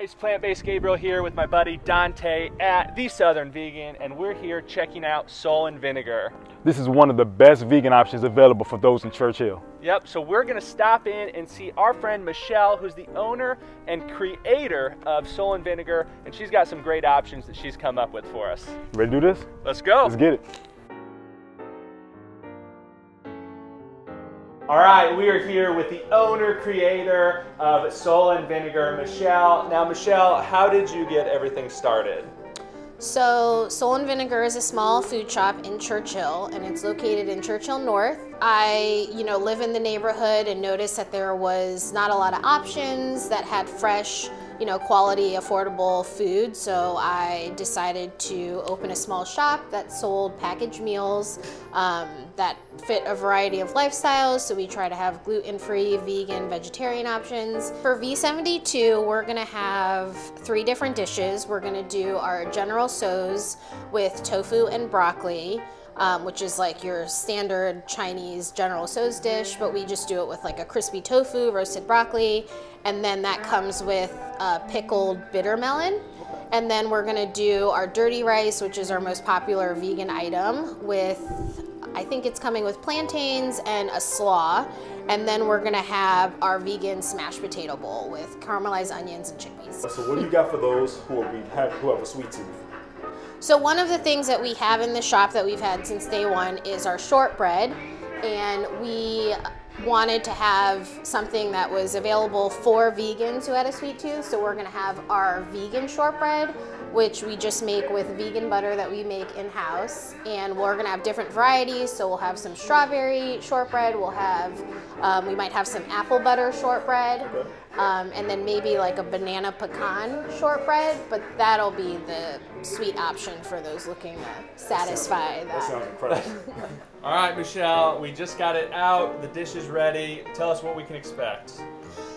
Guys, Plant-Based Gabriel here with my buddy Dante at The Southern Vegan, and we're here checking out Soul and Vinegar. This is one of the best vegan options available for those in Churchill. Yep, so we're gonna stop in and see our friend Michelle, who's the owner and creator of Soul and Vinegar, and she's got some great options that she's come up with for us. Ready to do this? Let's go. Let's get it. All right, we are here with the owner, creator of Soul and Vinegar, Michelle. Now, Michelle, how did you get everything started? So, Soul and Vinegar is a small food shop in Churchill, and it's located in Churchill North. I, live in the neighborhood and noticed that there was not a lot of options that had fresh, quality, affordable food. So I decided to open a small shop that sold packaged meals that fit a variety of lifestyles. So we try to have gluten-free, vegan, vegetarian options. For V72, we're gonna have 3 different dishes. We're gonna do our General Tso's with tofu and broccoli, which is like your standard Chinese General Tso's dish, but we just do it with like a crispy tofu, roasted broccoli, and then that comes with pickled bitter melon. And then we're gonna do our dirty rice, which is our most popular vegan item, with, I think it's coming with plantains and a slaw. And then we're gonna have our vegan smashed potato bowl with caramelized onions and chickpeas. So what do you got for those who have a sweet tooth? So one of the things that we have in the shop that we've had since day one is our shortbread, and we wanted to have something that was available for vegans who had a sweet tooth. So we're gonna have our vegan shortbread, which we just make with vegan butter that we make in-house. And we're gonna have different varieties. So we'll have some strawberry shortbread, we'll have, we might have some apple butter shortbread, and then maybe like a banana pecan shortbread, but that'll be the sweet option for those looking to satisfy that. That sounds incredible. All right, Michelle, we just got it out. The dish is ready. Tell us what we can expect.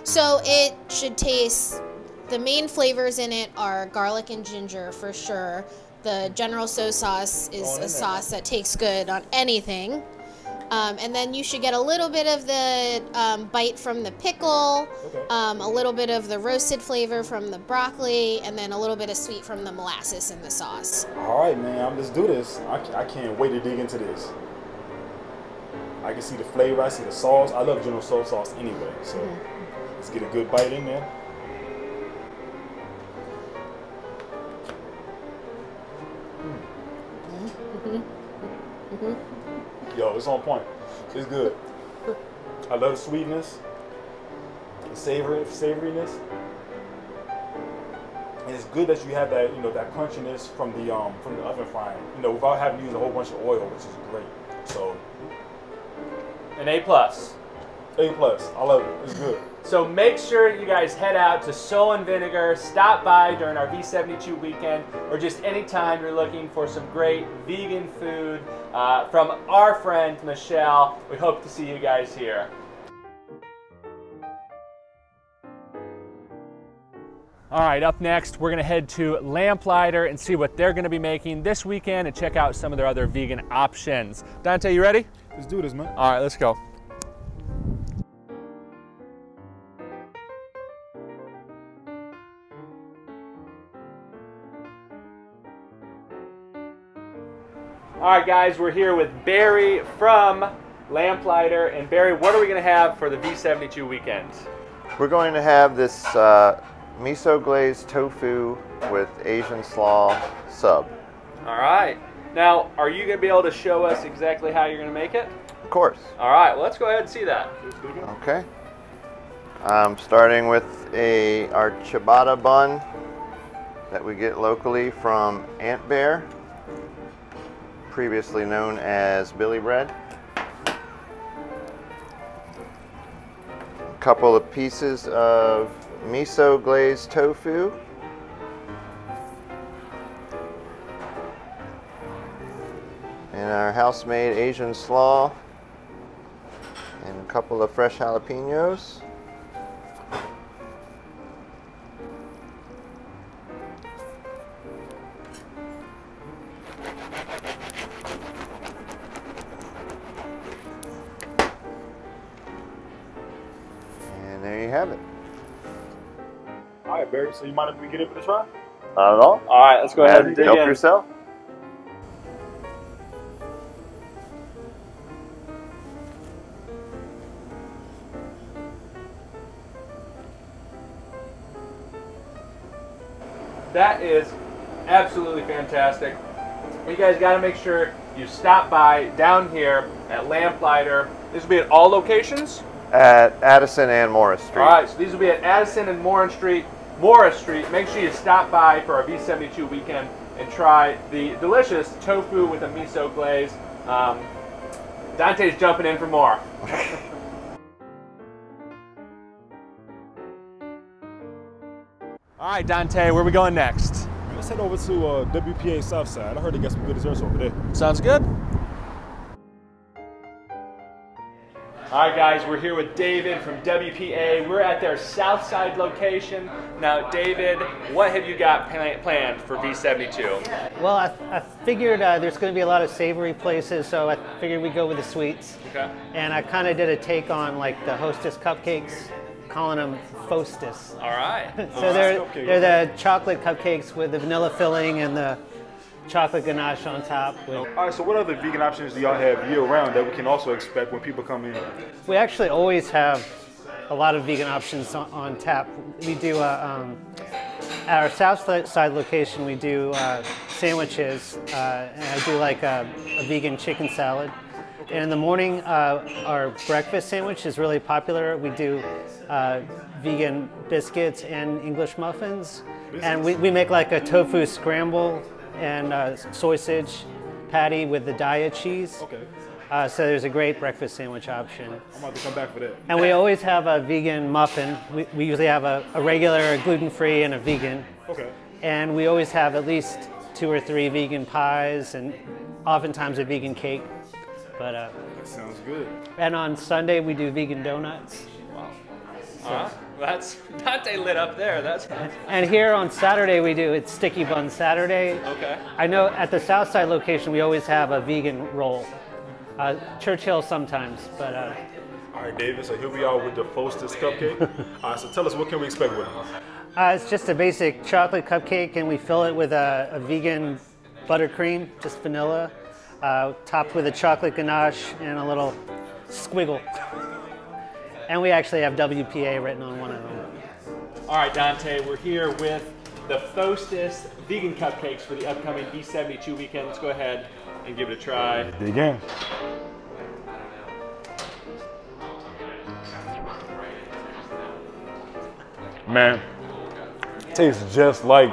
So it should taste, the main flavors in it are garlic and ginger for sure. The General Tso's sauce is a sauce that tastes good on anything. And then you should get a little bit of the bite from the pickle, a little bit of the roasted flavor from the broccoli, and then a little bit of sweet from the molasses in the sauce. All right, man, let's do this. I can't wait to dig into this. I can see the flavor, I see the sauce. I love General Tso's sauce anyway, so let's get a good bite in there. Yo, it's on point. It's good. I love the sweetness, the savoriness. And it's good that you have that, that crunchiness from the oven frying, without having to use a whole bunch of oil, which is great. So, An A+. A+. I love it. It's good. So make sure you guys head out to Soul and Vinegar, stop by during our V72 weekend, or just anytime you're looking for some great vegan food from our friend Michelle. We hope to see you guys here. All right, up next, we're gonna head to Lamplighter and see what they're gonna be making this weekend and check out some of their other vegan options. Dante, you ready? Let's do this, man. All right, let's go. All right, guys, we're here with Barry from Lamplighter. And Barry, what are we going to have for the V72 weekend? We're going to have this miso glazed tofu with Asian slaw sub. All right. Now, are you going to be able to show us exactly how you're going to make it? Of course. All right, well, let's go ahead and see that. Okay. I'm starting with our ciabatta bun that we get locally from Ant Bear, previously known as Billy Bread. A couple of pieces of miso glazed tofu. And our house-made Asian slaw. And a couple of fresh jalapenos. There you have it. All right, Barry. So you mind if we get it for the try? Not at all. All right, let's go ahead and dig Help in. yourself. That is absolutely fantastic. You guys got to make sure you stop by down here at Lamplighter. This will be at all locations? At Addison and Morris Street. All right, so these will be at Addison and Morris Street. Make sure you stop by for our V72 weekend and try the delicious tofu with a miso glaze. Dante's jumping in for more. All right, Dante, where are we going next? Let's head over to WPA Southside. I heard they got some good desserts over there. Sounds good. All right, guys, we're here with David from WPA. We're at their Southside location. Now, David, what have you got planned for V72? Well, I figured there's going to be a lot of savory places, so I figured we'd go with the sweets. Okay. And I kind of did a take on like the Hostess cupcakes, calling them Fostess. All right. So they're the chocolate cupcakes with the vanilla filling and the chocolate ganache on top. All right, so what other vegan options do y'all have year-round that we can also expect when people come in? We actually always have a lot of vegan options on tap. We do, at our South Side location, we do sandwiches, and I do like a vegan chicken salad. And in the morning, our breakfast sandwich is really popular. We do vegan biscuits and English muffins. And we make like a tofu scramble and sausage patty with the Daya cheese. Okay. So there's a great breakfast sandwich option. I'm about to come back for that. And we always have a vegan muffin. We usually have a regular, gluten-free, and a vegan. Okay. And we always have at least 2 or 3 vegan pies and oftentimes a vegan cake. But That sounds good. and on Sunday we do vegan donuts. Wow. That's Dante lit up there. That's And here on Saturday we do it's Sticky Bun Saturday. okay. I know at the Southside location we always have a vegan roll. Churchill sometimes, but All right, David, so here we are with the Fostess cupcake. All right, so tell us, what can we expect with it? it's just a basic chocolate cupcake, and we fill it with a vegan buttercream, just vanilla, topped with a chocolate ganache and a little squiggle. And we actually have WPA written on one of them. All right, Dante, we're here with the Fostess vegan cupcakes for the upcoming V72 weekend. Let's go ahead and give it a try. Dig in. Man, tastes just like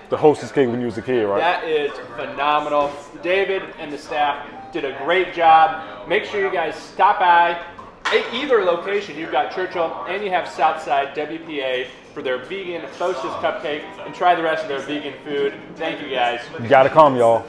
the Hostess cake when you was a kid, right? That is phenomenal. David and the staff did a great job. Make sure you guys stop by at either location. You've got Churchill and you have Southside WPA for their vegan Fostess cupcake, and try the rest of their vegan food. Thank you, guys. You gotta come, y'all.